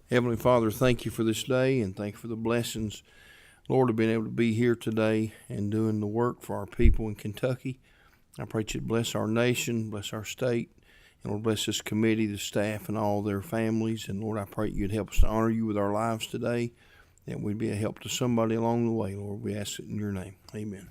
Heavenly Father, thank you for this day and thank you for the blessings, Lord, of being able to be here today and doing the work for our people in Kentucky. I pray that you'd bless our nation, bless our state, and Lord, bless this committee, the staff, and all their families. And Lord, I pray you'd help us to honor you with our lives today, that we'd be a help to somebody along the way. Lord, we ask it in your name. Amen.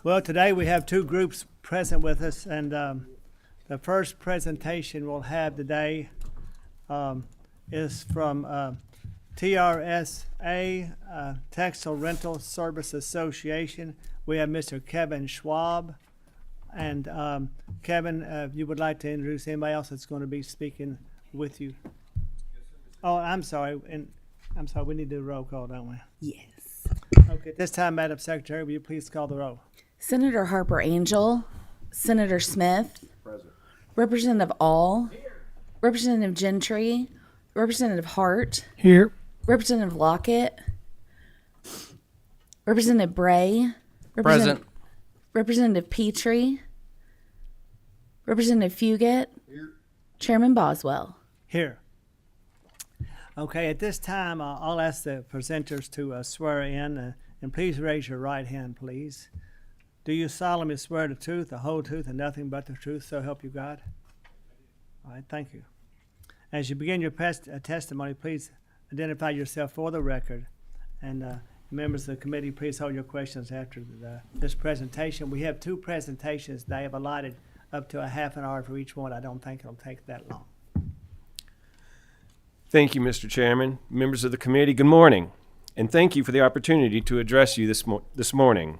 Well, today we have two groups present with us, and the first presentation we'll have today is from TRSA, Textile Rental Service Association. We have Mr. Kevin Schwab. And Kevin, if you would like to introduce anybody else that's going to be speaking with you. Oh, I'm sorry. We need to do a roll call, don't we? Yes. Okay. This time, Madam Secretary, will you please call the roll? Senator Harper Angel, Senator Smith, Present. Representative All, Representative Gentry, Representative Hart, Here. Representative Lockett, Representative Bray, Present. Representative Petrie, Representative Fugate, Here. Chairman Boswell. Here. Okay, at this time, I'll ask the presenters to swear in, and please raise your right hand, please. Do you solemnly swear the truth, the whole truth, and nothing but the truth, so help you God? All right, thank you. As you begin your testimony, please identify yourself for the record. And members of the committee, please hold your questions after this presentation. We have two presentations. They have allotted up to a half an hour for each one. I don't think it'll take that long. Thank you, Mr. Chairman. Members of the committee, good morning, and thank you for the opportunity to address you this morning.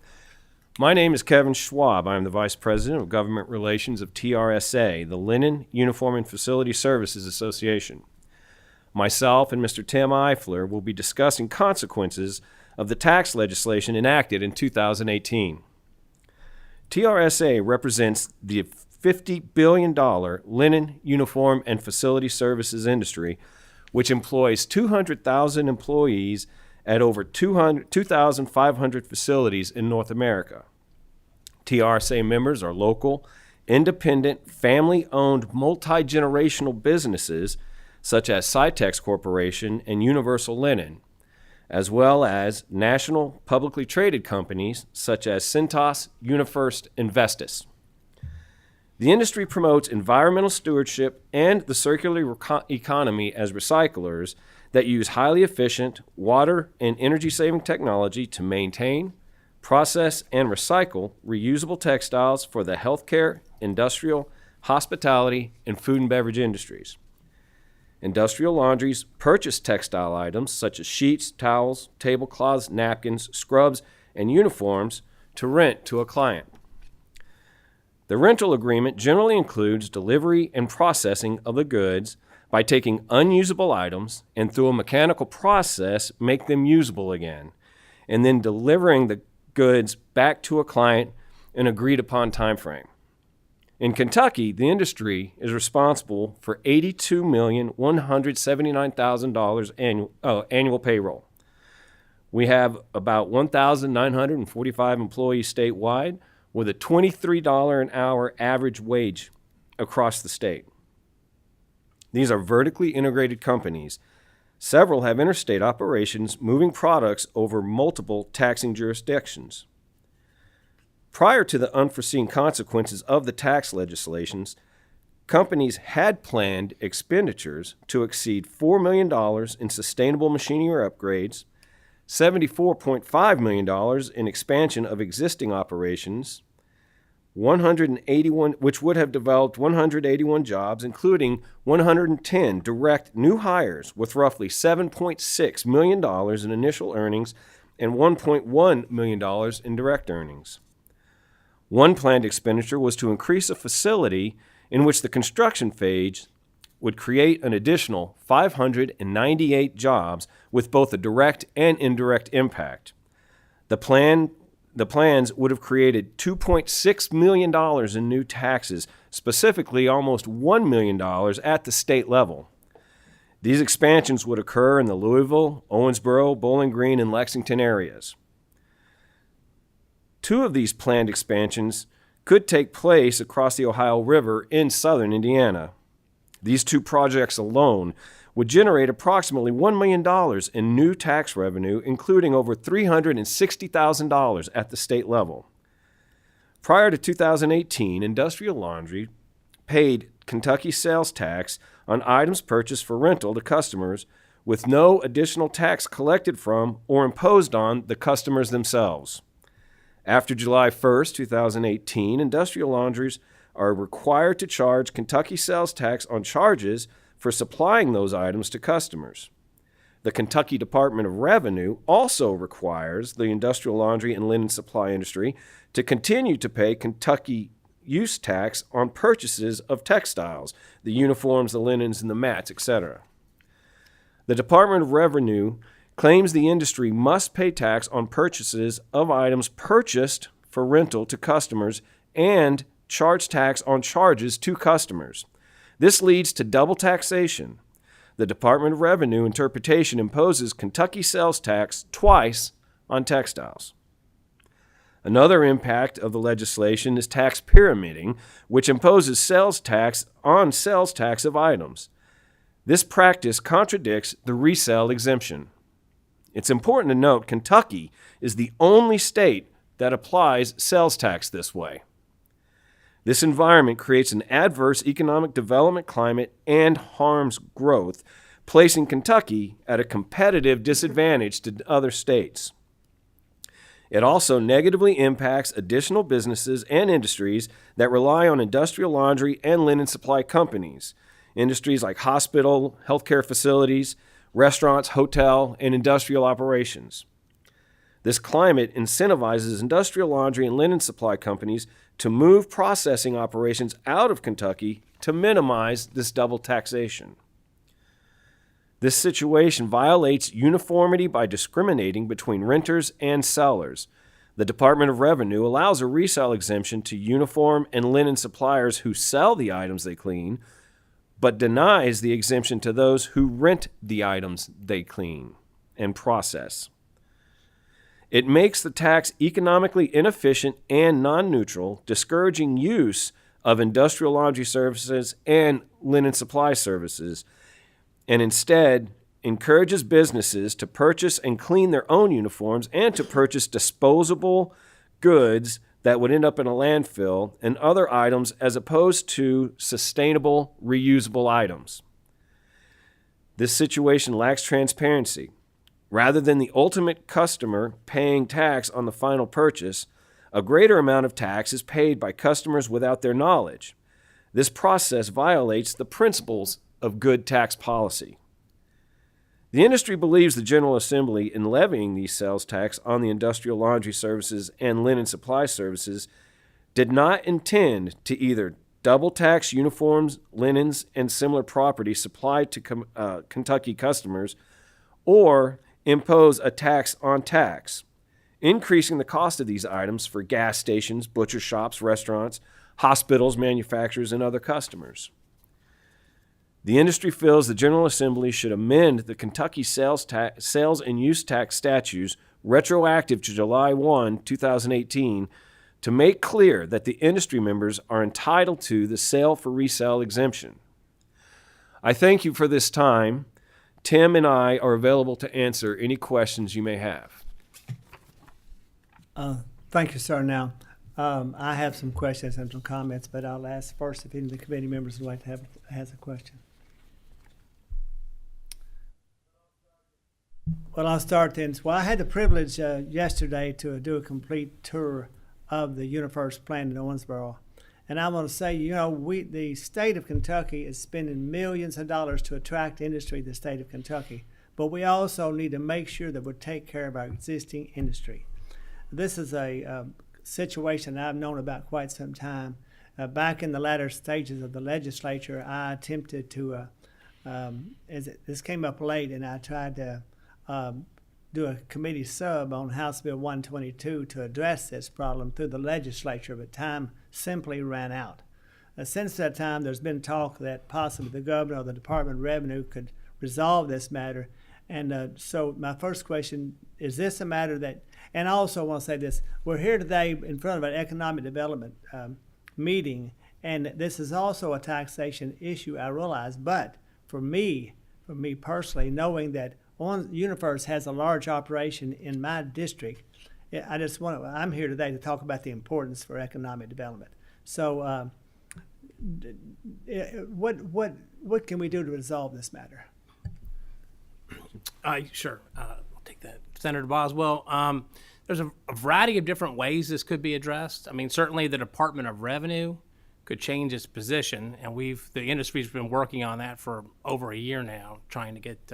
My name is Kevin Schwab. I am the Vice President of Government Relations of TRSA, the Linen, Uniform, and Facility Services Association. Myself and Mr. Tim Eifler will be discussing consequences of the tax legislation enacted in 2018. TRSA represents the $50 billion linen, uniform, and facility services industry, which employs 200,000 employees at over 2,500 facilities in North America. TRSA members are local, independent, family-owned, multi-generational businesses such as Cytex Corporation and Universal Linen, as well as national publicly traded companies such as Cintas, UniFirst, and Vestas. The industry promotes environmental stewardship and the circular economy as recyclers that use highly efficient water and energy-saving technology to maintain, process, and recycle reusable textiles for the healthcare, industrial, hospitality, and food and beverage industries. Industrial laundries purchase textile items such as sheets, towels, tablecloths, napkins, scrubs, and uniforms to rent to a client. The rental agreement generally includes delivery and processing of the goods by taking unusable items and through a mechanical process make them usable again, and then delivering the goods back to a client in an agreed upon time frame. In Kentucky, the industry is responsible for $82,179,000 annual payroll. We have about 1,945 employees statewide with a $23 an hour average wage across the state. These are vertically integrated companies. Several have interstate operations moving products over multiple taxing jurisdictions. Prior to the unforeseen consequences of the tax legislations, companies had planned expenditures to exceed $4 million in sustainable machinery upgrades, $74.5 million in expansion of existing operations, which would have developed 181 jobs, including 110 direct new hires with roughly $7.6 million in initial earnings and $1.1 million in direct earnings. One planned expenditure was to increase a facility in which the construction phase would create an additional 598 jobs with both a direct and indirect impact. The plans would have created $2.6 million in new taxes, specifically almost $1 million at the state level. These expansions would occur in the Louisville, Owensboro, Bowling Green, and Lexington areas. Two of these planned expansions could take place across the Ohio River in southern Indiana. These two projects alone would generate approximately $1 million in new tax revenue, including over $360,000 at the state level. Prior to 2018, Industrial Laundry paid Kentucky sales tax on items purchased for rental to customers with no additional tax collected from or imposed on the customers themselves. After July 1st, 2018, industrial laundries are required to charge Kentucky sales tax on charges for supplying those items to customers. The Kentucky Department of Revenue also requires the industrial laundry and linen supply industry to continue to pay Kentucky use tax on purchases of textiles, the uniforms, the linens, and the mats, etc. The Department of Revenue claims the industry must pay tax on purchases of items purchased for rental to customers and charge tax on charges to customers. This leads to double taxation. The Department of Revenue interpretation imposes Kentucky sales tax twice on textiles. Another impact of the legislation is tax pyramiding, which imposes sales tax on sales tax of items. This practice contradicts the resale exemption. It's important to note Kentucky is the only state that applies sales tax this way. This environment creates an adverse economic development climate and harms growth, placing Kentucky at a competitive disadvantage to other states. It also negatively impacts additional businesses and industries that rely on industrial laundry and linen supply companies, industries like hospital, healthcare facilities, restaurants, hotel, and industrial operations. This climate incentivizes industrial laundry and linen supply companies to move processing operations out of Kentucky to minimize this double taxation. This situation violates uniformity by discriminating between renters and sellers. The Department of Revenue allows a resale exemption to uniform and linen suppliers who sell the items they clean, but denies the exemption to those who rent the items they clean and process. It makes the tax economically inefficient and non-neutral, discouraging use of industrial laundry services and linen supply services, and instead encourages businesses to purchase and clean their own uniforms and to purchase disposable goods that would end up in a landfill and other items as opposed to sustainable, reusable items. This situation lacks transparency. Rather than the ultimate customer paying tax on the final purchase, a greater amount of tax is paid by customers without their knowledge. This process violates the principles of good tax policy. The industry believes the General Assembly, in levying these sales tax on the industrial laundry services and linen supply services, did not intend to either double tax uniforms, linens, and similar property supplied to Kentucky customers, or impose a tax on tax, increasing the cost of these items for gas stations, butcher shops, restaurants, hospitals, manufacturers, and other customers. The industry feels the General Assembly should amend the Kentucky sales and use tax statutes retroactive to July 1, 2018, to make clear that the industry members are entitled to the sale for resale exemption. I thank you for this time. Tim and I are available to answer any questions you may have. Thank you, sir. Now, I have some questions and some comments, but I'll ask first if any of the committee members would like to has a question. Well, I'll start then. Well, I had the privilege yesterday to do a complete tour of the UniFirst plant in Owensboro. And I want to say, the state of Kentucky is spending millions of dollars to attract industry to the state of Kentucky. But we also need to make sure that we take care of our existing industry. This is a situation I've known about quite some time. Back in the latter stages of the legislature, I attempted to, this came up late, and I tried to do a committee sub on House Bill 122 to address this problem through the legislature, but time simply ran out. Since that time, there's been talk that possibly the governor or the Department of Revenue could resolve this matter. And so my first question, is this a matter that, and I also want to say this, we're here today in front of an economic development meeting, and this is also a taxation issue, I realize, but for me personally, knowing that UniFirst has a large operation in my district, I'm here today to talk about the importance for economic development. So what can we do to resolve this matter? Sure. I'll take that. Senator Boswell, there's a variety of different ways this could be addressed. I mean, certainly the Department of Revenue could change its position, and the industry's been working on that for over a year now, trying to get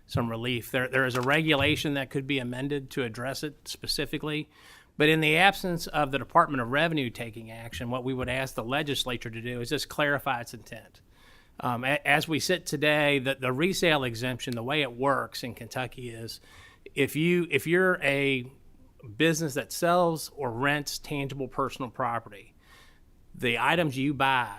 some relief. There is a regulation that could be amended to address it specifically, but in the absence of the Department of Revenue taking action, what we would ask the legislature to do is just clarify its intent. As we sit today, the resale exemption, the way it works in Kentucky is if you're a business that sells or rents tangible personal property, the items you buy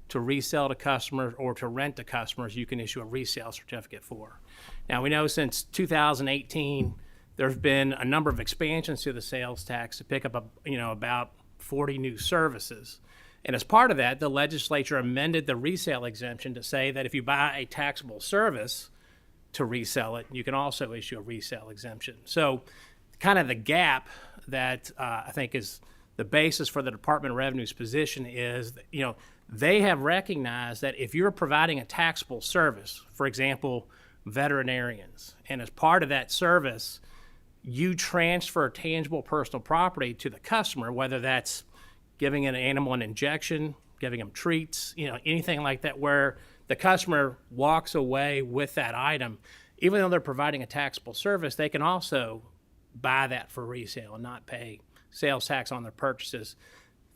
to resell to customers or to rent to customers, you can issue a resale certificate for. Now, we know since 2018, there's been a number of expansions to the sales tax to pick up about 40 new services. And as part of that, the legislature amended the resale exemption to say that if you buy a taxable service to resell it, you can also issue a resale exemption. So kind of the gap that I think is the basis for the Department of Revenue's position is, they have recognized that if you're providing a taxable service, for example, veterinarians, and as part of that service, you transfer tangible personal property to the customer, whether that's giving an animal an injection, giving them treats, anything like that, where the customer walks away with that item, even though they're providing a taxable service, they can also buy that for resale and not pay sales tax on their purchases.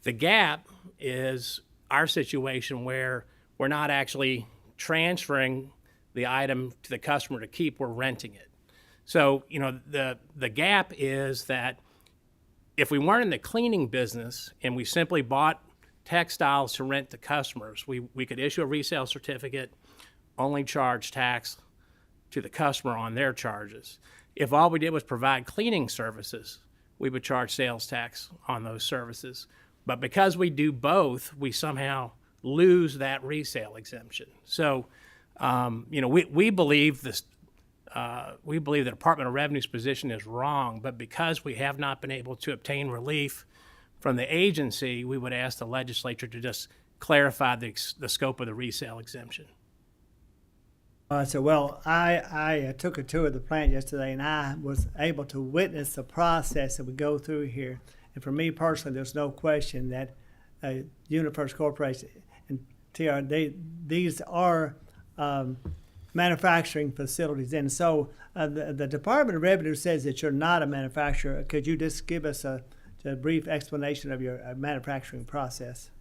The gap is our situation where we're not actually transferring the item to the customer to keep, we're renting it. So, the gap is that if we weren't in the cleaning business and we simply bought textiles to rent to customers, we could issue a resale certificate, only charge tax to the customer on their charges. If all we did was provide cleaning services, we would charge sales tax on those services. But because we do both, we somehow lose that resale exemption. So, we believe this. We believe the Department of Revenue's position is wrong, but because we have not been able to obtain relief from the agency, we would ask the legislature to just clarify the scope of the resale exemption. I took a tour of the plant yesterday, and I was able to witness the process that we go through here. And for me personally, there's no question that UniFirst Corporation and TR, these are manufacturing facilities. And so the Department of Revenue says that you're not a manufacturer. Could you just give us a brief explanation of your manufacturing process?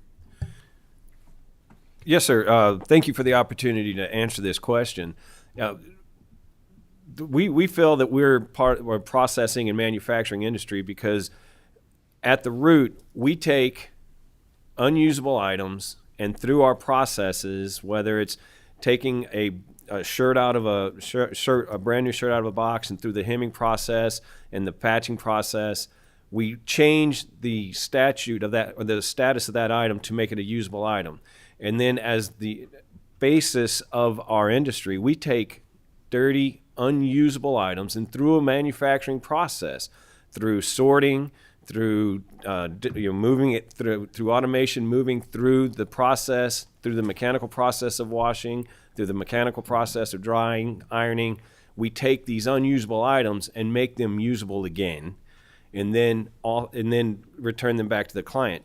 Yes, sir. Thank you for the opportunity to answer this question. We feel that we're processing and manufacturing industry because at the root, we take unusable items and through our processes, whether it's taking a shirt out of a brand new shirt out of a box, and through the hemming process and the patching process, we change the statute of that or the status of that item to make it a usable item. And then as the basis of our industry, we take dirty, unusable items and through a manufacturing process, through sorting, through moving it through automation, moving through the process, through the mechanical process of washing, through the mechanical process of drying, ironing, we take these unusable items and make them usable again. and then return them back to the client.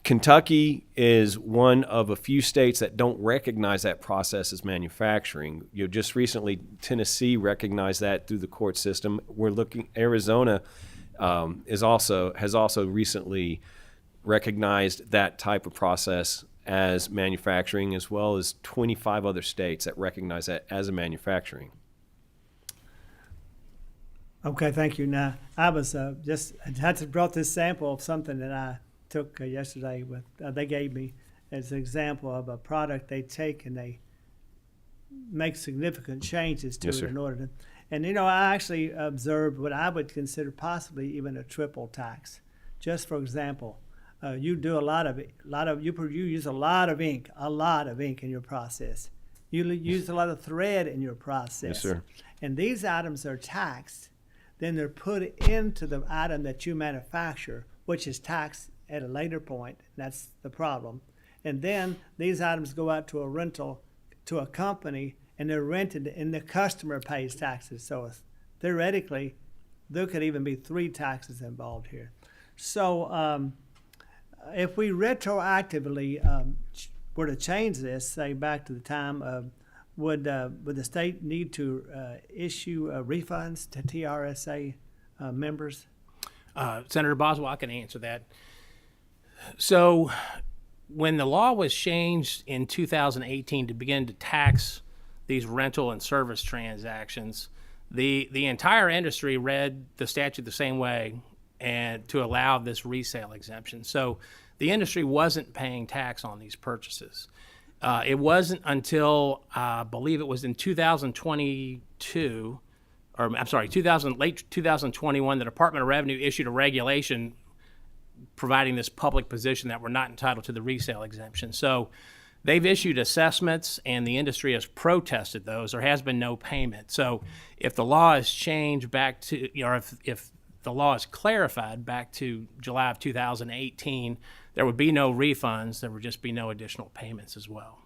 Kentucky is one of a few states that don't recognize that process as manufacturing. Just recently, Tennessee recognized that through the court system. Arizona has also recently recognized that type of process as manufacturing, as well as 25 other states that recognize that as a manufacturing. Okay, thank you. Now, I was I had brought this sample of something that I took yesterday with, they gave me as an example of a product they take and they make significant changes to Yes, it sir. in order to, and I actually observed what I would consider possibly even a triple tax. Just for example, you do you use a lot of ink in your process. You use a lot of thread in your process. Yes, sir. And these items are taxed. Then they're put into the item that you manufacture, which is taxed at a later point. That's the problem. And then these items go out to a rental to a company, and they're rented, and the customer pays taxes. So theoretically, there could even be 3 taxes involved here. So if we retroactively were to change this, say back to the time of, would the state need to issue refunds to TRSA members? Senator Boswell, I can answer that. So when the law was changed in 2018 to begin to tax these rental and service transactions, the entire industry read the statute the same way and to allow this resale exemption. So the industry wasn't paying tax on these purchases. It wasn't until I believe it was in 2022, or I'm sorry, late 2021, the Department of Revenue issued a regulation providing this public position that we're not entitled to the resale exemption. So they've issued assessments, and the industry has protested those. There has been no payment. So if the law is changed back to, or if the law is clarified back to July of 2018, there would be no refunds. There would just be no additional payments as well.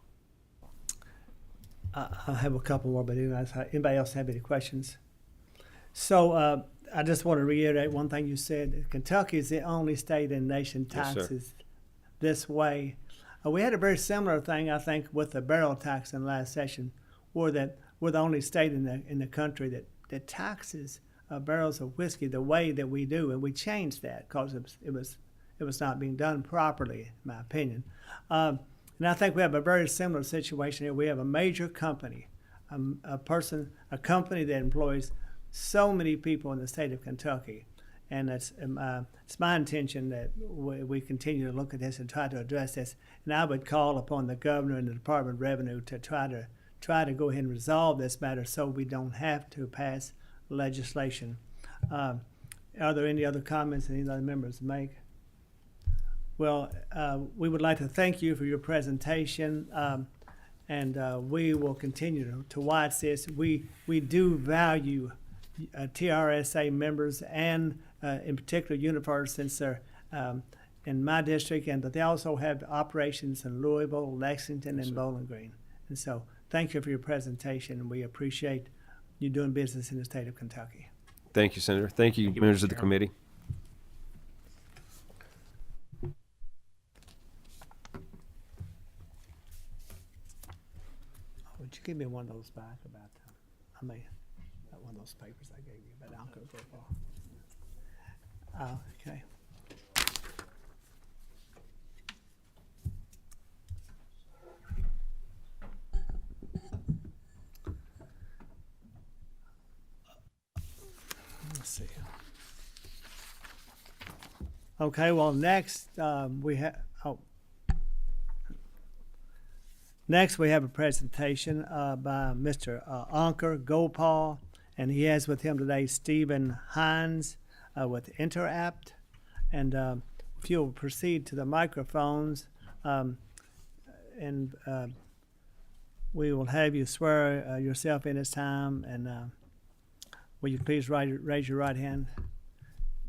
I have a couple more, but anybody else have any questions? So I just want to reiterate one thing you said. Kentucky is the only state in the nation Yes, sir. taxes this way. We had a very similar thing, I think, with the barrel tax in the last session, where that we're the only state in the country that taxes barrels of whiskey the way that we do, and we changed that because it was not being done properly, in my opinion. And I think we have a very similar situation here. We have a major company, a company that employs so many people in the state of Kentucky, and it's my intention that we continue to look at this and try to address this. And I would call upon the governor and the Department of Revenue to try to go ahead and resolve this matter so we don't have to pass legislation. Are there any other comments any other members make? Well, we would like to thank you for your presentation, and we will continue to watch this. We do value TRSA members, and in particular UniFirst, since they're in my district, and that they also have operations in Louisville, Lexington, and Bowling Green. And so thank you for your presentation, and we appreciate you doing business in the state of Kentucky. Thank you, Senator. Thank you, members of the committee. Would you give me one of those back about one of those papers I gave you about Alco football? Okay. Let's see. Okay, well, next we have. Next, we have a presentation by Mr. Ankur Gopal, and he has with him today Stephen Hines with Interapt. And if you'll proceed to the microphones, and we will have you swear yourself in this time. And will you please raise your right hand?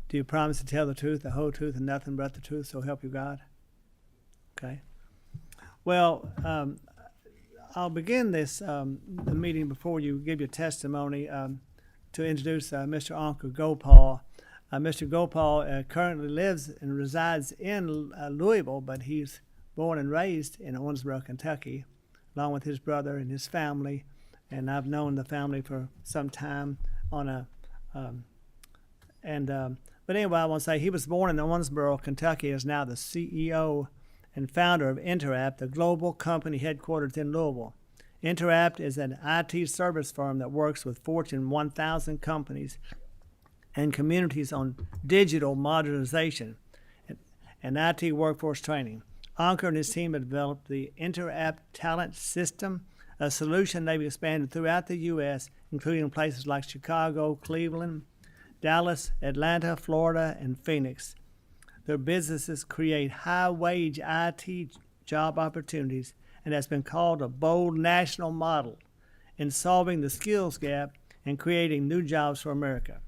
Do you promise to tell the truth, the whole truth, and nothing but the truth, so help you God? Okay. Well, I'll begin this the meeting before you give your testimony to introduce Mr. Ankur Gopal. Mr. Gopal currently lives and resides in Louisville, but he's born and raised in Owensboro, Kentucky, along with his brother and his family. And I've known the family for some time on a, but anyway, I want to say he was born in Owensboro, Kentucky, is now the CEO and founder of Interapt, the global company headquartered in Louisville. Interapt is an IT service firm that works with Fortune 1000 companies and communities on digital modernization and IT workforce training. Ankur and his team have developed the Interapt Talent System, a solution they've expanded throughout the U.S., including places like Chicago, Cleveland, Dallas, Atlanta, Florida, and Phoenix. Their businesses create high-wage IT job opportunities and has been called a bold national model in solving the skills gap and creating new jobs for America.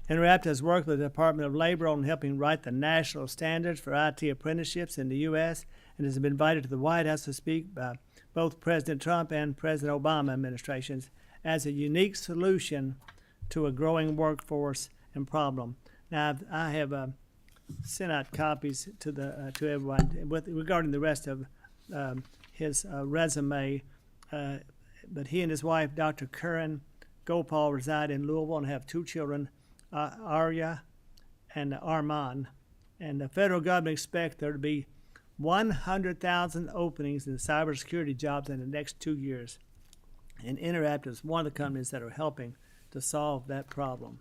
Interapt has worked with the Department of Labor on helping write the national standards for IT apprenticeships in the U.S. and has been invited to the White House to speak by both President Trump and President Obama administrations as a unique solution to a growing workforce and problem. Now, I have sent out copies to everyone regarding the rest of his resume, but he and his wife, Dr. Curran Gopal, reside in Louisville and have two children, Arya and Arman. And the federal government expects there to be 100,000 openings in cybersecurity jobs in the next 2 years. And Interact is one of the companies that are helping to solve that problem.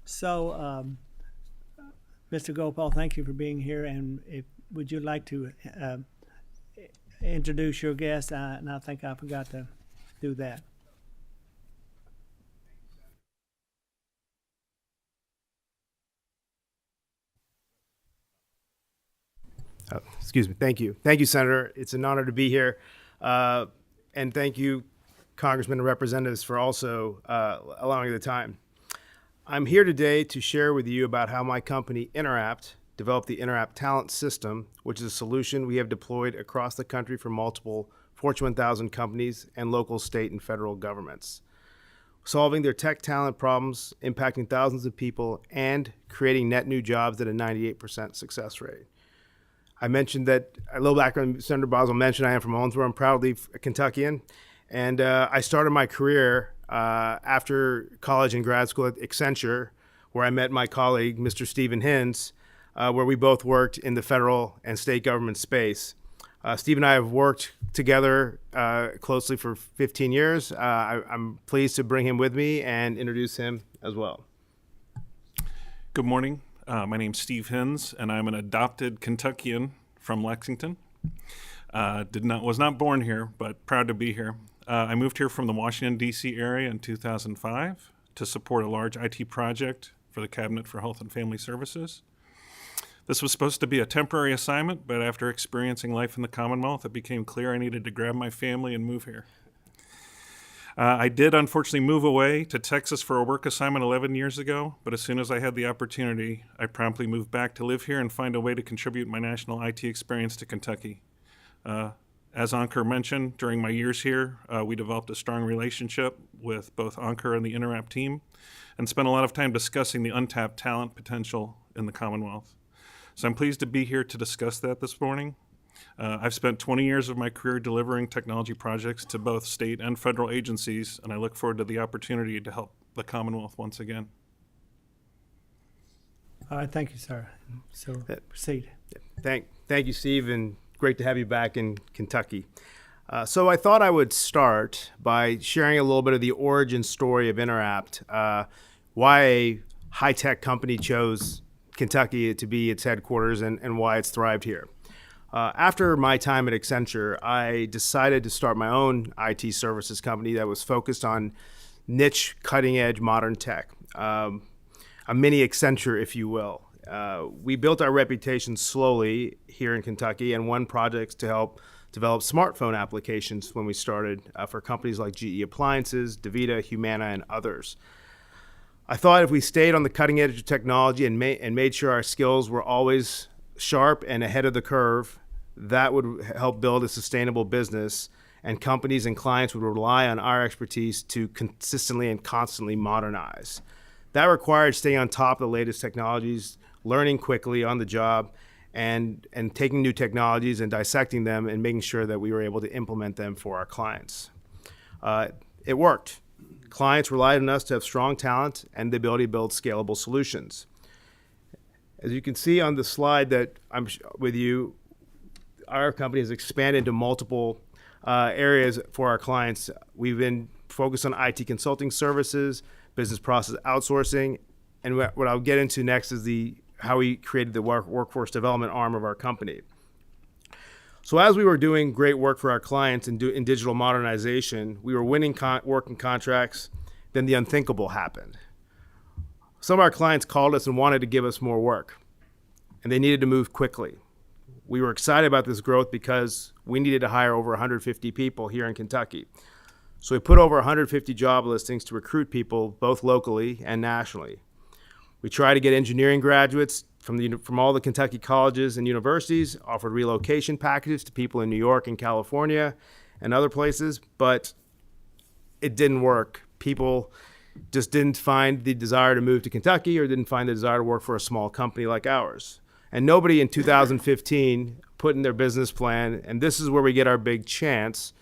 So, Mr. Gopal, thank you for being here. And would you like to introduce your guest? And I think I forgot to do that. Excuse me. Thank you. Thank you, Senator. It's an honor to be here. And thank you, Congressmen and representatives, for also allowing the time. I'm here today to share with you about how my company, Interapt, developed the Interapt Talent System, which is a solution we have deployed across the country for multiple Fortune 1000 companies and local, state, and federal governments, solving their tech talent problems, impacting thousands of people, and creating net new jobs at a 98% success rate. I mentioned that, a little background, Senator Boswell mentioned I am from Owensboro. I'm proudly a Kentuckian. And I started my career after college and grad school at Accenture, where I met my colleague, Mr. Stephen Hinz, where we both worked in the federal and state government space. Steve and I have worked together closely for 15 years. I'm pleased to bring him with me and introduce him as well. Good morning. My name's Steve Hinz, and I'm an adopted Kentuckian from Lexington. Was not born here, but proud to be here. I moved here from the Washington, D.C. area in 2005 to support a large IT project for the Cabinet for Health and Family Services. This was supposed to be a temporary assignment, but after experiencing life in the Commonwealth, it became clear I needed to grab my family and move here. I did unfortunately move away to Texas for a work assignment 11 years ago, but as soon as I had the opportunity, I promptly moved back to live here and find a way to contribute my national IT experience to Kentucky. As Ankur mentioned, during my years here, we developed a strong relationship with both Ankur and the Interapt team and spent a lot of time discussing the untapped talent potential in the Commonwealth. So I'm pleased to be here to discuss that this morning. I've spent 20 years of my career delivering technology projects to both state and federal agencies, and I look forward to the opportunity to help the Commonwealth once again. All right, thank you, sir. So proceed. Thank you, Steve, and great to have you back in Kentucky. So I thought I would start by sharing a little bit of the origin story of Interapt, why a high-tech company chose Kentucky to be its headquarters and why it's thrived here. After my time at Accenture, I decided to start my own IT services company that was focused on niche, cutting-edge modern tech, a mini Accenture, if you will. We built our reputation slowly here in Kentucky and won projects to help develop smartphone applications when we started for companies like GE Appliances, DaVita, Humana, and others. I thought if we stayed on the cutting edge of technology and made sure our skills were always sharp and ahead of the curve, that would help build a sustainable business, and companies and clients would rely on our expertise to consistently and constantly modernize. That required staying on top of the latest technologies, learning quickly on the job, and taking new technologies and dissecting them and making sure that we were able to implement them for our clients. It worked. Clients relied on us to have strong talent and the ability to build scalable solutions. As you can see on the slide that I'm with you, our company has expanded to multiple areas for our clients. We've been focused on IT consulting services, business process outsourcing, and what I'll get into next is how we created the workforce development arm of our company. So as we were doing great work for our clients in digital modernization, we were winning working contracts, then the unthinkable happened. Some of our clients called us and wanted to give us more work, and they needed to move quickly. We were excited about this growth because we needed to hire over 150 people here in Kentucky. So we put over 150 job listings to recruit people both locally and nationally. We tried to get engineering graduates from all the Kentucky colleges and universities, offered relocation packages to people in New York and California and other places, but it didn't work. People just didn't find the desire to move to Kentucky or didn't find the desire to work for a small company like ours. And nobody in 2015 put in their business plan, and this is where we get our big chance,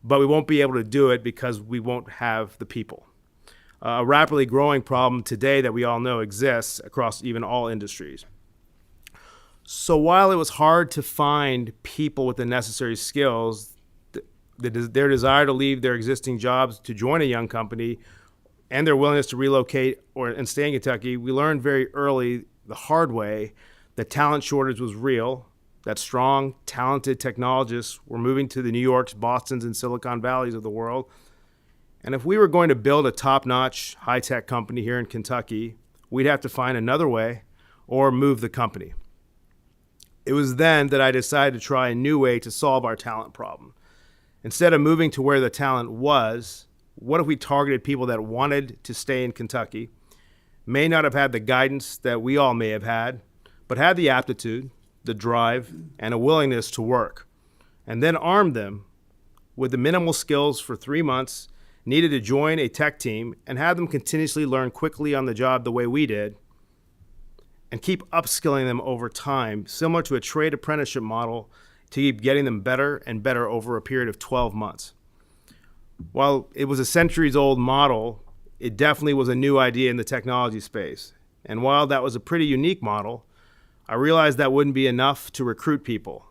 but we won't be able to do it because we won't have the people. A rapidly growing problem today that we all know exists across even all industries. So while it was hard to find people with the necessary skills, their desire to leave their existing jobs to join a young company and their willingness to relocate and stay in Kentucky, we learned very early the hard way that talent shortage was real, that strong, talented technologists were moving to the New Yorks, Bostons, and Silicon Valleys of the world. And if we were going to build a top-notch, high-tech company here in Kentucky, we'd have to find another way or move the company. It was then that I decided to try a new way to solve our talent problem. Instead of moving to where the talent was, what if we targeted people that wanted to stay in Kentucky, may not have had the guidance that we all may have had, but had the aptitude, the drive, and a willingness to work, and then armed them with the minimal skills for 3 months needed to join a tech team and have them continuously learn quickly on the job the way we did and keep upskilling them over time, similar to a trade apprenticeship model, to keep getting them better and better over a period of 12 months. While it was a centuries-old model, it definitely was a new idea in the technology space. And while that was a pretty unique model, I realized that wouldn't be enough to recruit people.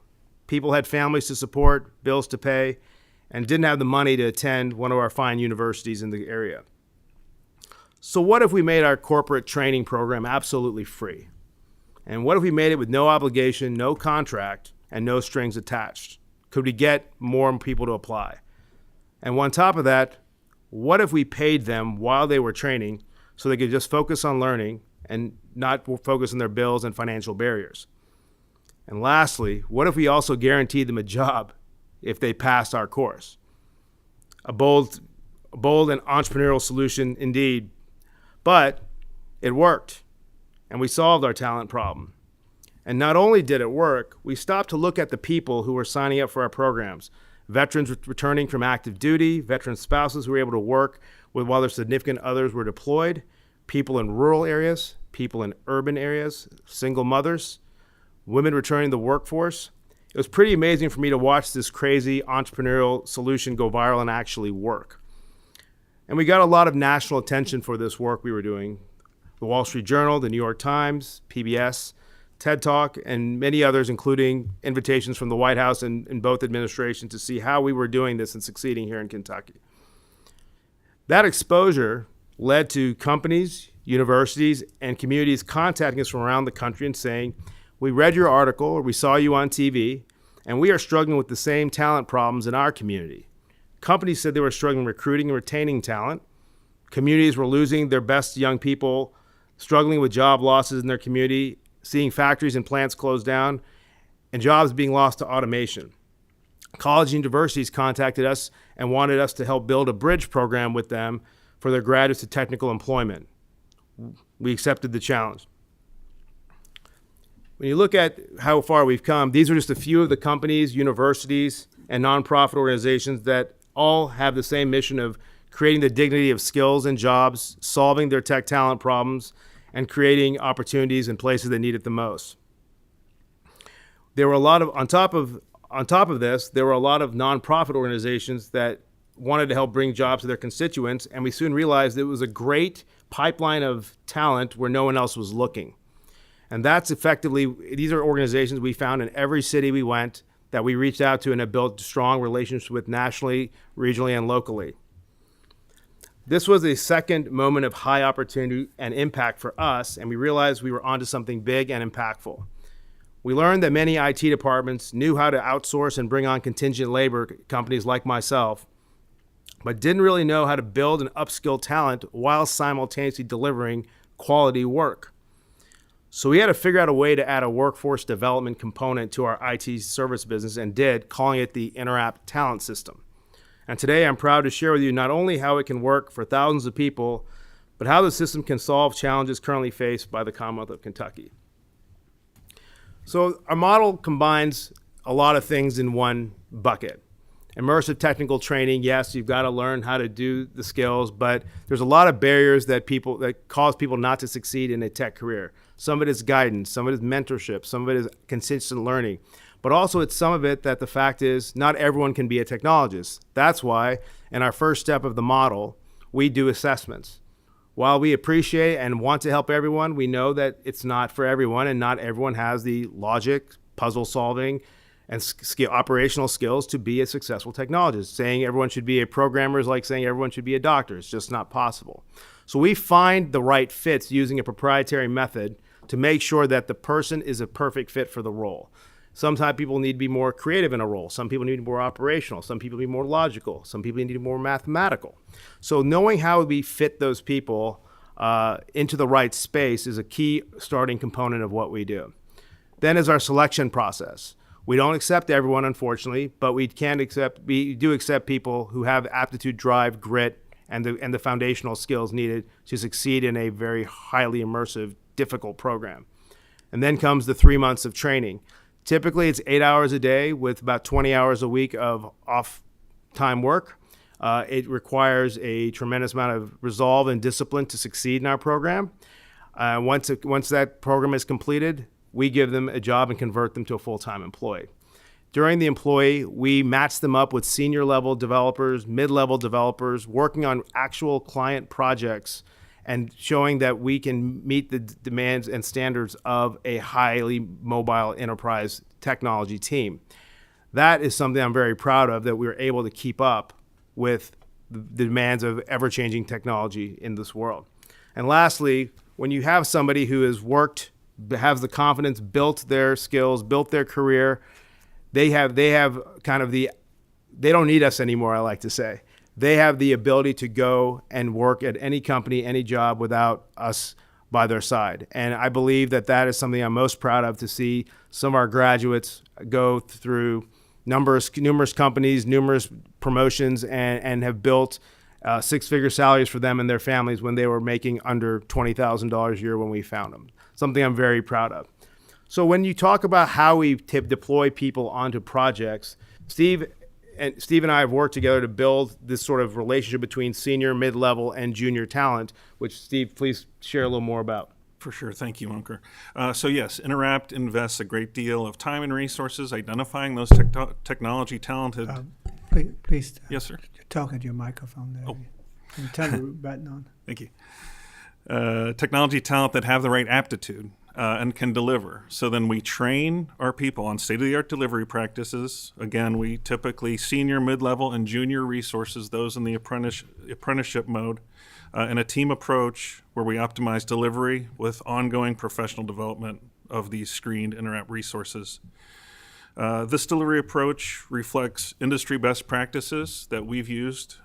People had families to support, bills to pay, and didn't have the money to attend one of our fine universities in the area. So what if we made our corporate training program absolutely free? And what if we made it with no obligation, no contract, and no strings attached? Could we get more people to apply? And on top of that, what if we paid them while they were training so they could just focus on learning and not focus on their bills and financial barriers? And lastly, what if we also guaranteed them a job if they passed our course? A bold and entrepreneurial solution indeed, but it worked, and we solved our talent problem. And not only did it work, we stopped to look at the people who were signing up for our programs. Veterans returning from active duty, veteran spouses who were able to work while their significant others were deployed, people in rural areas, people in urban areas, single mothers, women returning to the workforce. It was pretty amazing for me to watch this crazy entrepreneurial solution go viral and actually work. And we got a lot of national attention for this work we were doing. The Wall Street Journal, the New York Times, PBS, TED Talk, and many others, including invitations from the White House and both administrations to see how we were doing this and succeeding here in Kentucky. That exposure led to companies, universities, and communities contacting us from around the country and saying, "We read your article or we saw you on TV, and we are struggling with the same talent problems in our community." Companies said they were struggling recruiting and retaining talent. Communities were losing their best young people, struggling with job losses in their community, seeing factories and plants close down, and jobs being lost to automation. Colleges and universities contacted us and wanted us to help build a bridge program with them for their graduates to technical employment. We accepted the challenge. When you look at how far we've come, these are just a few of the companies, universities, and nonprofit organizations that all have the same mission of creating the dignity of skills and jobs, solving their tech talent problems, and creating opportunities in places that need it the most. There were a lot of, on top of this, there were a lot of nonprofit organizations that wanted to help bring jobs to their constituents, and we soon realized it was a great pipeline of talent where no one else was looking. And that's effectively, these are organizations we found in every city we went that we reached out to and have built strong relationships with nationally, regionally, and locally. This was a second moment of high opportunity and impact for us, and we realized we were onto something big and impactful. We learned that many IT departments knew how to outsource and bring on contingent labor companies like myself, but didn't really know how to build and upskill talent while simultaneously delivering quality work. So we had to figure out a way to add a workforce development component to our IT service business, and did, calling it the Interapp Talent System. And today I'm proud to share with you not only how it can work for thousands of people, but how the system can solve challenges currently faced by the Commonwealth of Kentucky. So our model combines a lot of things in one bucket. Immersive technical training, yes, you've got to learn how to do the skills, but there's a lot of barriers that cause people not to succeed in a tech career. Some of it is guidance, some of it is mentorship, some of it is consistent learning. But also it's some of it that the fact is not everyone can be a technologist. That's why in our first step of the model, we do assessments. While we appreciate and want to help everyone, we know that it's not for everyone, and not everyone has the logic, puzzle solving, and operational skills to be a successful technologist. Saying everyone should be a programmer is like saying everyone should be a doctor. It's just not possible. So we find the right fits using a proprietary method to make sure that the person is a perfect fit for the role. Sometimes people need to be more creative in a role. Some people need to be more operational. Some people need more logical. Some people need to be more mathematical. So knowing how we fit those people into the right space is a key starting component of what we do. Then is our selection process. We don't accept everyone, unfortunately, but we do accept people who have aptitude, drive, grit, and the foundational skills needed to succeed in a very highly immersive, difficult program. And then comes the 3 months of training. Typically, it's 8 hours a day with about 20 hours a week of off-time work. It requires a tremendous amount of resolve and discipline to succeed in our program. Once that program is completed, we give them a job and convert them to a full-time employee. During the employee, we match them up with senior-level developers, mid-level developers, working on actual client projects and showing that we can meet the demands and standards of a highly mobile enterprise technology team. That is something I'm very proud of, that we were able to keep up with the demands of ever-changing technology in this world. And lastly, when you have somebody who has worked, has the confidence, built their skills, built their career, they have kind of they don't need us anymore, I like to say. They have the ability to go and work at any company, any job without us by their side. And I believe that that is something I'm most proud of, to see some of our graduates go through numerous companies, numerous promotions, and have built six-figure salaries for them and their families when they were making under $20,000 a year when we found them. Something I'm very proud of. So when you talk about how we deploy people onto projects, Steve and I have worked together to build this sort of relationship between senior, mid-level, and junior talent, which Steve, please share a little more about. For sure. Thank you, Unker. So yes, Interapp invests a great deal of time and resources identifying those technology talented. Please. Yes, sir. You're talking to your microphone there. Oh. Can you turn the button on? Thank you. Technology talent that have the right aptitude and can deliver. So then we train our people on state-of-the-art delivery practices. Again, we typically senior, mid-level, and junior resources, those in the apprenticeship mode, and a team approach where we optimize delivery with ongoing professional development of these screened Interapp resources. This delivery approach reflects industry best practices that we've used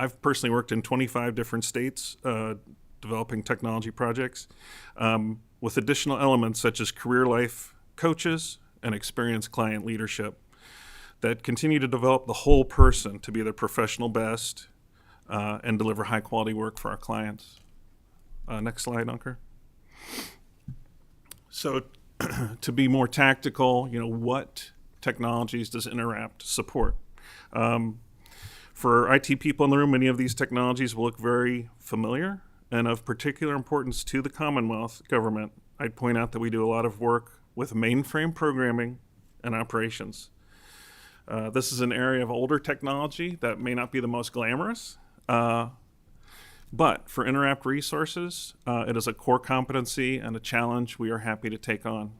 I've personally worked in 25 different states developing technology projects with additional elements such as career life coaches and experienced client leadership that continue to develop the whole person to be their professional best and deliver high quality work for our clients. Next slide, Unker. So to be more tactical, what technologies does Interapp support? For IT people in the room, many of these technologies will look very familiar and of particular importance to the Commonwealth government. I'd point out that we do a lot of work with mainframe programming and operations. This is an area of older technology that may not be the most glamorous, but for Interapt Resources, it is a core competency and a challenge we are happy to take on.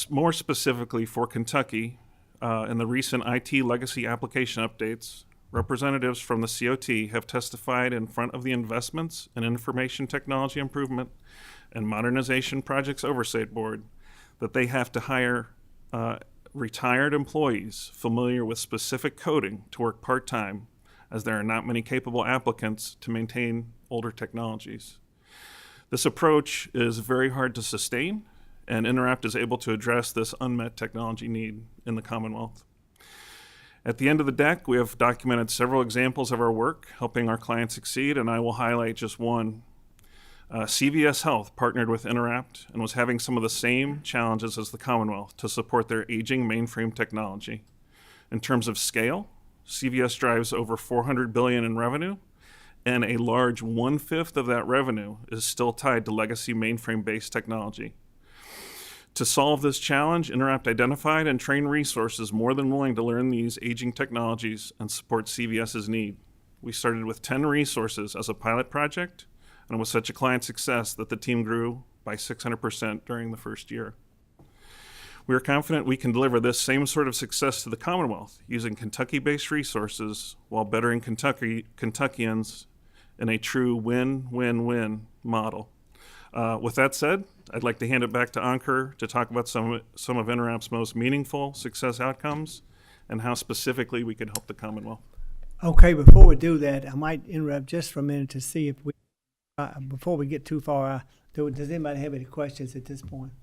More specifically for Kentucky, in the recent IT legacy application updates, representatives from the COT have testified in front of the Investments in Information Technology Improvement and Modernization Projects Oversight Board that they have to hire retired employees familiar with specific coding to work part-time, as there are not many capable applicants to maintain older technologies. This approach is very hard to sustain, and Interapt is able to address this unmet technology need in the Commonwealth. At the end of the deck, we have documented several examples of our work helping our clients succeed, and I will highlight just one. CVS Health partnered with Interapt and was having some of the same challenges as the Commonwealth to support their aging mainframe technology. In terms of scale, CVS drives over $400 billion in revenue, and a large 1/5 of that revenue is still tied to legacy mainframe-based technology. To solve this challenge, Interapt identified and trained resources more than willing to learn these aging technologies and support CVS's need. We started with 10 resources as a pilot project, and it was such a client success that the team grew by 600% during the first year. We are confident we can deliver this same sort of success to the Commonwealth using Kentucky-based resources while bettering Kentuckians in a true win-win-win model. With that said, I'd like to hand it back to Ankur to talk about some of Interapt's most meaningful success outcomes and how specifically we can help the Commonwealth. Okay, before we do that, I might interrupt just for a minute to see if we, before we get too far, does anybody have any questions at this point?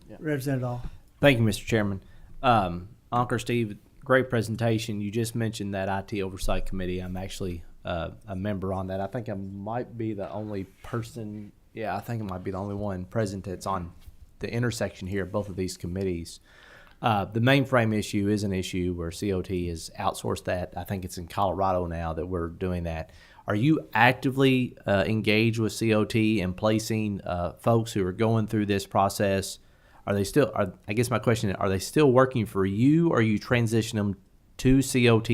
Yeah. Representative All. Thank you, Mr. Chairman. Ankur, Steve, great presentation. You just mentioned that IT Oversight Committee. I'm actually a member on that. I think I might be the only person, I think I might be the only one present that's on the intersection here of both of these committees. The mainframe issue is an issue where COT has outsourced that. I think it's in Colorado now that we're doing that. Are you actively engaged with COT and placing folks who are going through this process? Are they still, I guess my question is, are they still working for you, or are you transitioning them to COT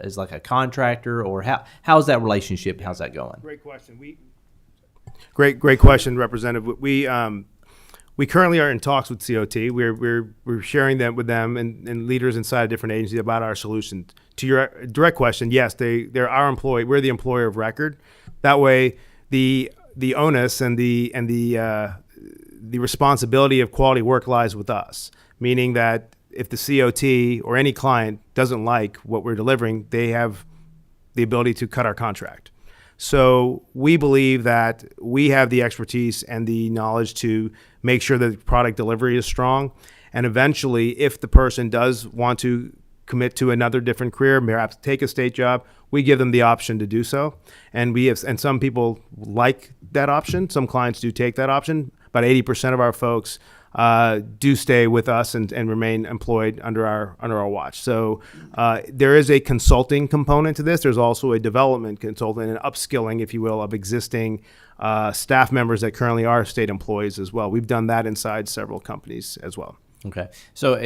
as like a contractor, or how's that relationship? How's that going? Great question. Great question, Representative. We currently are in talks with COT. We're sharing that with them and leaders inside different agencies about our solution. To your direct question, yes, they're our employee. We're the employer of record. That way, the onus and the responsibility of quality work lies with us. Meaning that if the COT or any client doesn't like what we're delivering, they have the ability to cut our contract. So we believe that we have the expertise and the knowledge to make sure that product delivery is strong. And eventually, if the person does want to commit to another different career, perhaps take a state job, we give them the option to do so. And some people like that option. Some clients do take that option. About 80% of our folks do stay with us and remain employed under our watch. So there is a consulting component to this. There's also a development consultant and upskilling, if you will, of existing staff members that currently are state employees as well. We've done that inside several companies as well. Okay. So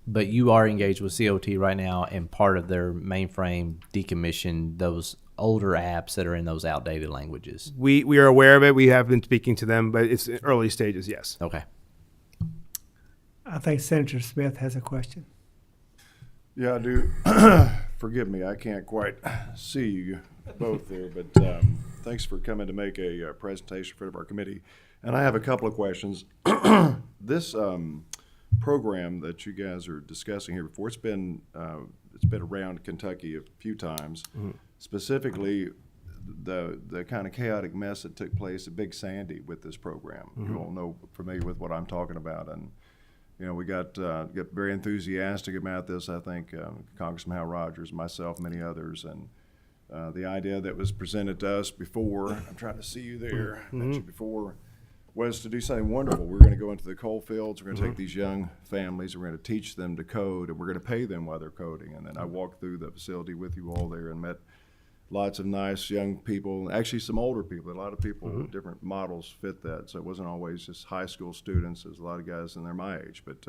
but you are engaged with COT right now, and part of their mainframe decommission those older apps that are in those outdated languages. We are aware of it. We have been speaking to them, but it's in early stages, yes. Okay. I think Senator Smith has a question. Yeah, I do. Forgive me, I can't quite see you both there, but thanks for coming to make a presentation for our committee. And I have a couple of questions. This program that you guys are discussing here before, it's been around Kentucky a few times. Mm-hmm. Specifically, the kind of chaotic mess that took place at Big Sandy with this program. Mm-hmm. You all know, familiar with what I'm talking about, and we got very enthusiastic about this. I think Congressman Hal Rogers, myself, many others, and the idea that was presented to us before. I'm trying to see you there. Mm-hmm. Mentioned before was to do something wonderful. We're going to go into the coal fields. We're going to take these young families. We're going to teach them to code, and we're going to pay them while they're coding. And then I walked through the facility with you all there and met lots of nice young people, actually some older people. A lot of people, different models fit that. So it wasn't always just high school students. There's a lot of guys in there my age, but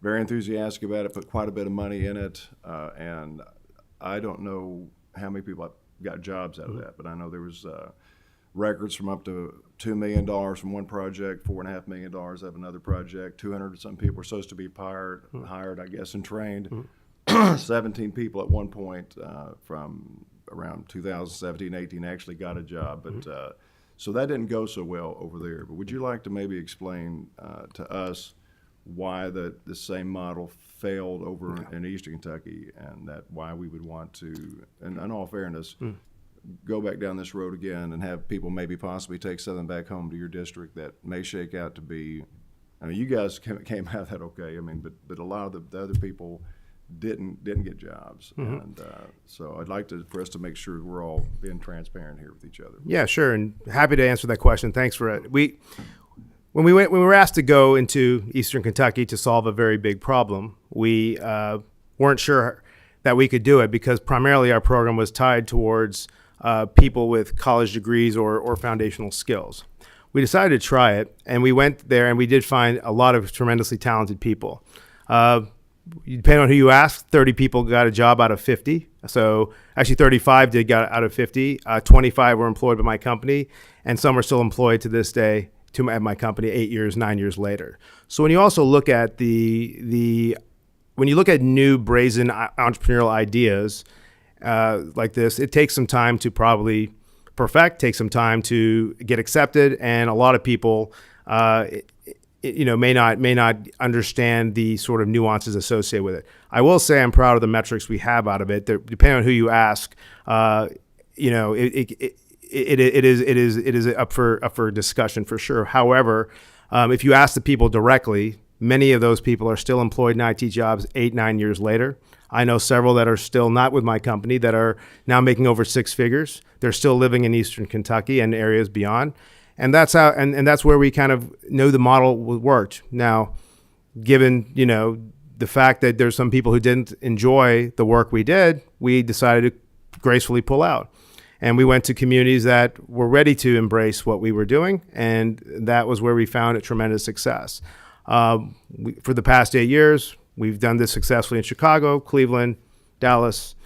very enthusiastic about it, put quite a bit of money in it. And I don't know how many people got jobs out of that, but I know there was records from up to $2 million from one project, $4.5 million out of another project. 200 some people were supposed to be hired, I guess, and trained. 17 people at one point from around 2017, 18 actually got a job. But so that didn't go so well over there. But would you like to maybe explain to us why the same model failed over in Eastern Kentucky, and that why we would want to, and in all fairness, go back down this road again and have people maybe possibly take something back home to your district that may shake out to be, I mean, you guys came out of that okay, I mean, but a lot of the other people didn't get jobs. And so I'd like for us to make sure we're all being transparent here with each other. Yeah, sure, and happy to answer that question. Thanks for it. When we were asked to go into Eastern Kentucky to solve a very big problem, we weren't sure that we could do it because primarily our program was tied towards people with college degrees or foundational skills. We decided to try it, and we went there, and we did find a lot of tremendously talented people. Depending on who you ask, 30 people got a job out of 50. So actually 35 did got out of 50. 25 were employed by my company, and some are still employed to this day at my company 9 years later. So when you also look at when you look at new brazen entrepreneurial ideas like this, it takes some time to probably perfect, takes some time to get accepted, and a lot of people may not understand the sort of nuances associated with it. I will say I'm proud of the metrics we have out of it. Depending on who you ask, it is up for discussion for sure. However, if you ask the people directly, many of those people are still employed in IT jobs 8-9 years later. I know several that are still not with my company that are now making over six figures. They're still living in Eastern Kentucky and areas beyond. And that's how, and that's where we kind of know the model worked. Now, given, the fact that there's some people who didn't enjoy the work we did, we decided to gracefully pull out. And we went to communities that were ready to embrace what we were doing, and that was where we found a tremendous success. For the past 8 years, we've done this successfully in Chicago, Cleveland, Dallas,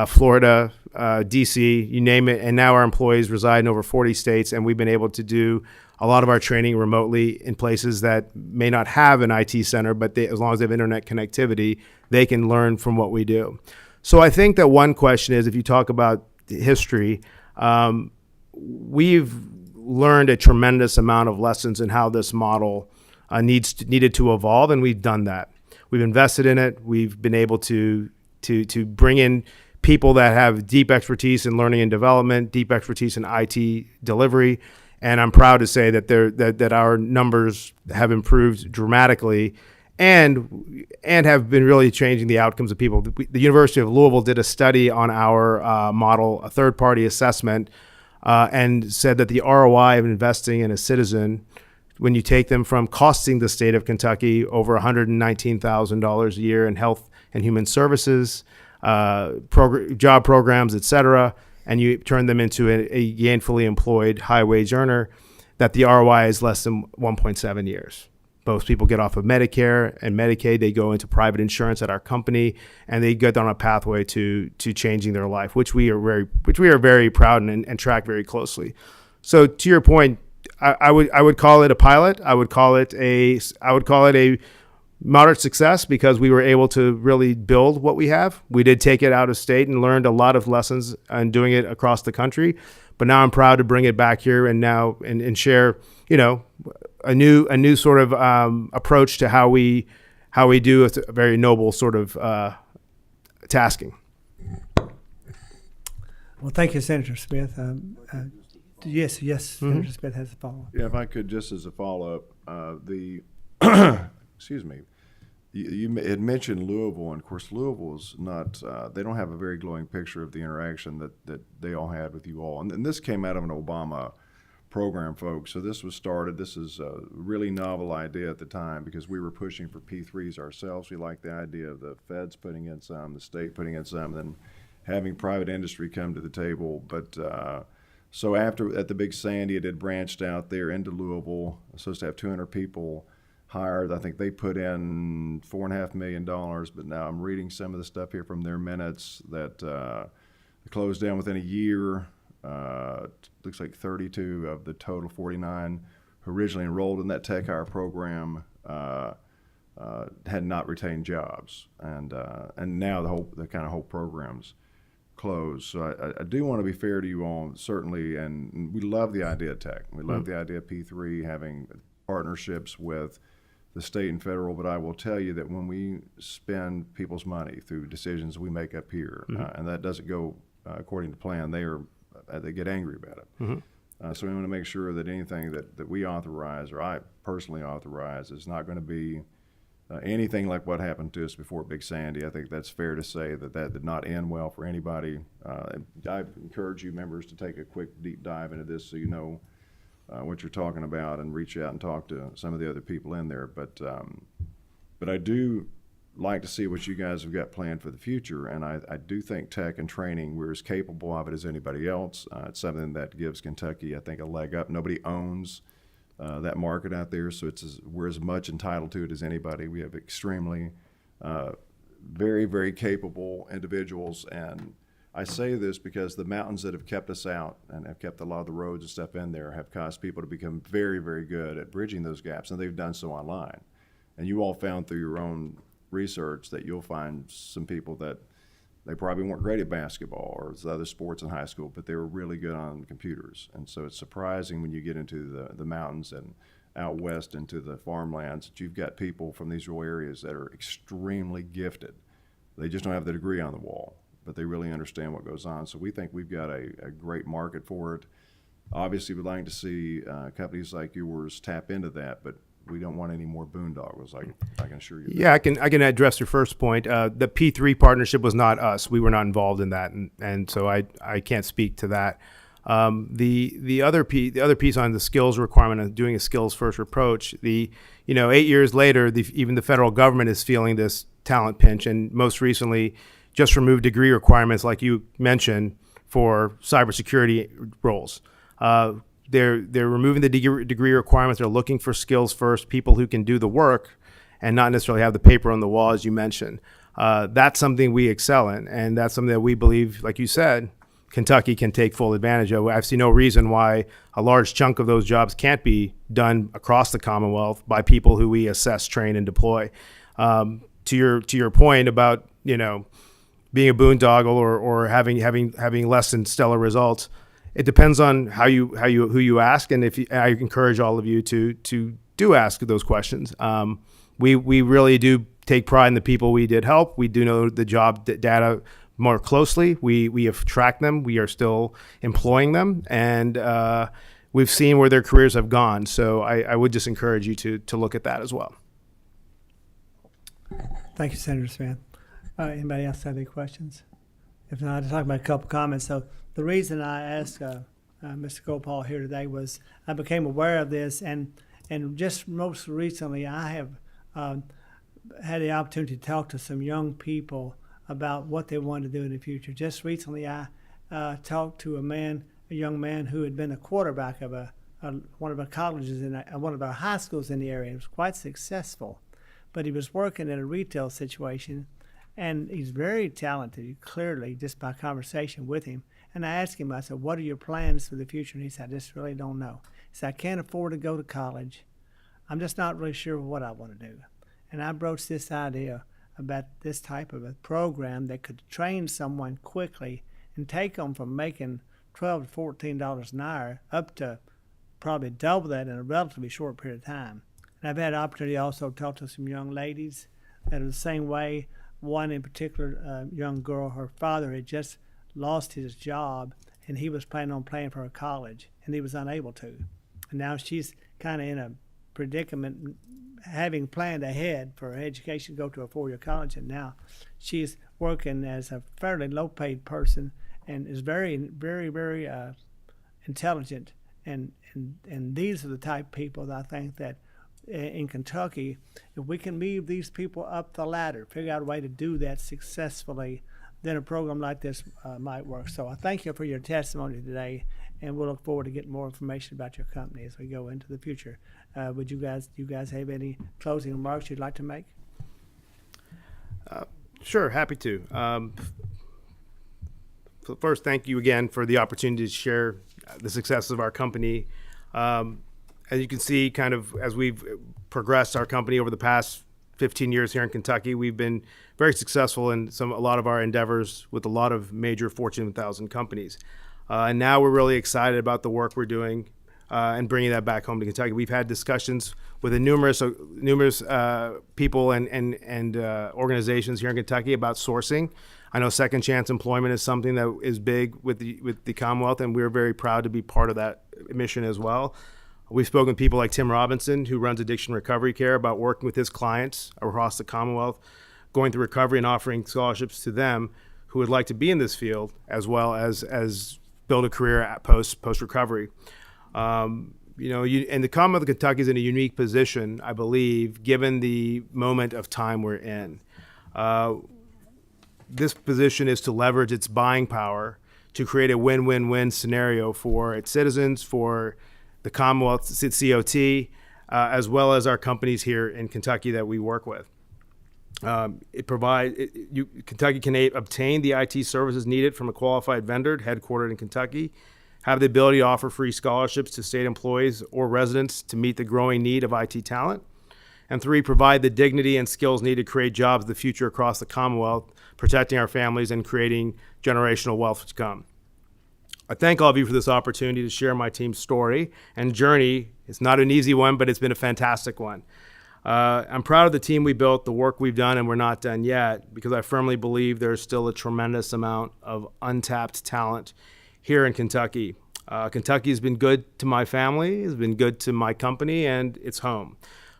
Florida, DC, you name it. And now our employees reside in over 40 states, and we've been able to do a lot of our training remotely in places that may not have an IT center, but as long as they have internet connectivity, they can learn from what we do. So I think that one question is, if you talk about history, we've learned a tremendous amount of lessons in how this model needed to evolve, and we've done that. We've invested in it. We've been able to bring in people that have deep expertise in learning and development, deep expertise in IT delivery, and I'm proud to say that that our numbers have improved dramatically, and have been really changing the outcomes of people. The University of Louisville did a study on our model, a third-party assessment, and said that the ROI of investing in a citizen, when you take them from costing the state of Kentucky over $119,000 a year in health and human services, job programs, et cetera, and you turn them into a gainfully employed high-wage earner, that the ROI is less than 1.7 years. Most people get off of Medicare and Medicaid. They go into private insurance at our company, and they get on a pathway to changing their life, which we are very proud and track very closely. So to your point, I would call it a pilot. I would call it a moderate success because we were able to really build what we have. We did take it out of state and learned a lot of lessons on doing it across the country. But now I'm proud to bring it back here and share, a new sort of approach to how we do a very noble sort of tasking. Well, thank you, Senator Smith. Yes, Senator Smith has a follow-up. Yeah, if I could, just as a follow-up, excuse me, you had mentioned Louisville, and of course Louisville is not, they don't have a very glowing picture of the interaction that they all had with you all. And this came out of an Obama program folks. So this was started. This is a really novel idea at the time because we were pushing for P3s ourselves. We liked the idea of the feds putting in some, the state putting in some, and then having private industry come to the table. But so after at the Big Sandy, it had branched out there into Louisville. Supposed to have 200 people hired. I think they put in $4.5 million, but now I'm reading some of the stuff here from their minutes that closed down within a year. Looks like 32 of the total 49 who originally enrolled in that tech hire program had not retained jobs, and now the kind of whole program's closed. So I do want to be fair to you all, certainly, and we love the idea of tech. We love the idea of P3 having partnerships with the state and federal, but I will tell you that when we spend people's money through decisions we make up here, and that doesn't go according to plan, they get angry about it. So we want to make sure that anything that we authorize, or I personally authorize, is not going to be anything like what happened to us before Big Sandy. I think that's fair to say that did not end well for anybody. I encourage you members to take a quick deep dive into this so you know what you're talking about, and reach out and talk to some of the other people in there. But I do like to see what you guys have got planned for the future, and I do think tech and training, we're as capable of it as anybody else. It's something that gives Kentucky, I think, a leg up. Nobody owns that market out there, so we're as much entitled to it as anybody. We have extremely very, very capable individuals, and I say this because the mountains that have kept us out and have kept a lot of the roads and stuff in there have caused people to become very, very good at bridging those gaps, and they've done so online. And you all found through your own research that you'll find some people that they probably weren't great at basketball or other sports in high school, but they were really good on computers. And so it's surprising when you get into the mountains and out west into the farmlands that you've got people from these rural areas that are extremely gifted. They just don't have the degree on the wall, but they really understand what goes on. So we think we've got a great market for it. Obviously, we'd like to see companies like yours tap into that, but we don't want any more boondoggles, I can assure you. Yeah, I can address your first point. The P3 partnership was not us. We were not involved in that, and so I can't speak to that. The other piece on the skills requirement of doing a skills first approach, 8 years later, even the federal government is feeling this talent pinch, and most recently just removed degree requirements, like you mentioned, for cybersecurity roles. They're removing the degree requirements. They're looking for skills first, people who can do the work and not necessarily have the paper on the wall, as you mentioned. That's something we excel in, and that's something that we believe, like you said, Kentucky can take full advantage of. I see no reason why a large chunk of those jobs can't be done across the Commonwealth by people who we assess, train, and deploy. To your point about being a boondoggle or having less than stellar results, it depends on who you ask, and I encourage all of you to ask those questions. We really do take pride in the people we did help. We do know the job data more closely. We have tracked them. We are still employing them, and we've seen where their careers have gone. So I would just encourage you to look at that as well. Thank you, Senator Smith. Anybody else have any questions? If not, I'll talk about a couple comments. So the reason I asked Mr. Gopal here today was I became aware of this, and just most recently I have had the opportunity to talk to some young people about what they want to do in the future. Just recently I talked to a young man who had been a quarterback of one of our colleges in one of our high schools in the area. He was quite successful, but he was working in a retail situation. And he's very talented, clearly, just by conversation with him. And I asked him, I said, what are your plans for the future? And he said, I just really don't know. He said, I can't afford to go to college. I'm just not really sure what I want to do. And I broached this idea about this type of a program that could train someone quickly and take them from making $12 to $14 an hour up to probably double that in a relatively short period of time. And I've had an opportunity also to talk to some young ladies that are the same way. One in particular, young girl, her father had just lost his job, and he was planning on paying for her college, and he was unable to. And now she's kind of in a predicament, having planned ahead for her education to go to a four-year college, and now she's working as a fairly low-paid person and is very, very, very intelligent and these are the type of people that I think that in Kentucky, if we can move these people up the ladder, figure out a way to do that successfully, then a program like this might work. So I thank you for your testimony today, and we'll look forward to getting more information about your company as we go into the future. Would you guys have any closing remarks you'd like to make? Sure, happy to. So first, thank you again for the opportunity to share the successes of our company. As you can see, kind of as we've progressed our company over the past 15 years here in Kentucky, we've been very successful in a lot of our endeavors with a lot of major Fortune 1000 companies. And now we're really excited about the work we're doing and bringing that back home to Kentucky. We've had discussions with numerous people and organizations here in Kentucky about sourcing. I know second chance employment is something that is big with the Commonwealth, and we're very proud to be part of that mission as well. We've spoken with people like Tim Robinson, who runs Addiction Recovery Care, about working with his clients across the Commonwealth, going through recovery and offering scholarships to them who would like to be in this field, as well as build a career at post recovery. And the Commonwealth of Kentucky is in a unique position, I believe, given the moment of time we're in. This position is to leverage its buying power to create a win-win-win scenario for its citizens, for the Commonwealth, COT, as well as our companies here in Kentucky that we work with. Kentucky can obtain the IT services needed from a qualified vendor headquartered in Kentucky, have the ability to offer free scholarships to state employees or residents to meet the growing need of IT talent. And 3, provide the dignity and skills needed to create jobs of the future across the Commonwealth, protecting our families and creating generational wealth to come. I thank all of you for this opportunity to share my team's story and journey. It's not an easy one, but it's been a fantastic one. I'm proud of the team we built, the work we've done, and we're not done yet, because I firmly believe there's still a tremendous amount of untapped talent here in Kentucky. Kentucky has been good to my family, has been good to my company, and its home.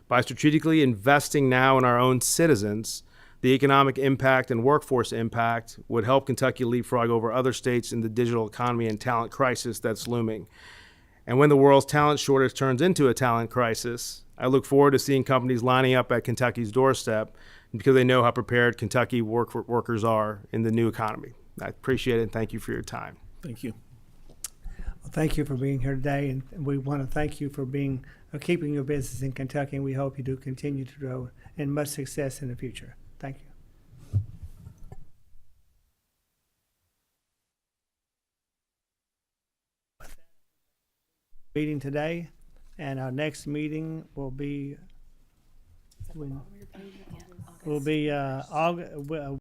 By strategically investing now in our own citizens, the economic impact and workforce impact would help Kentucky leapfrog over other states in the digital economy and talent crisis that's looming. And when the world's talent shortage turns into a talent crisis, I look forward to seeing companies lining up at Kentucky's doorstep because they know how prepared Kentucky workers are in the new economy. I appreciate it, and thank you for your time. Thank you. Well, thank you for being here today, and we want to thank you for keeping your business in Kentucky, and we hope you do continue to grow and much success in the future. Thank you. Meeting today, and our next meeting will be August.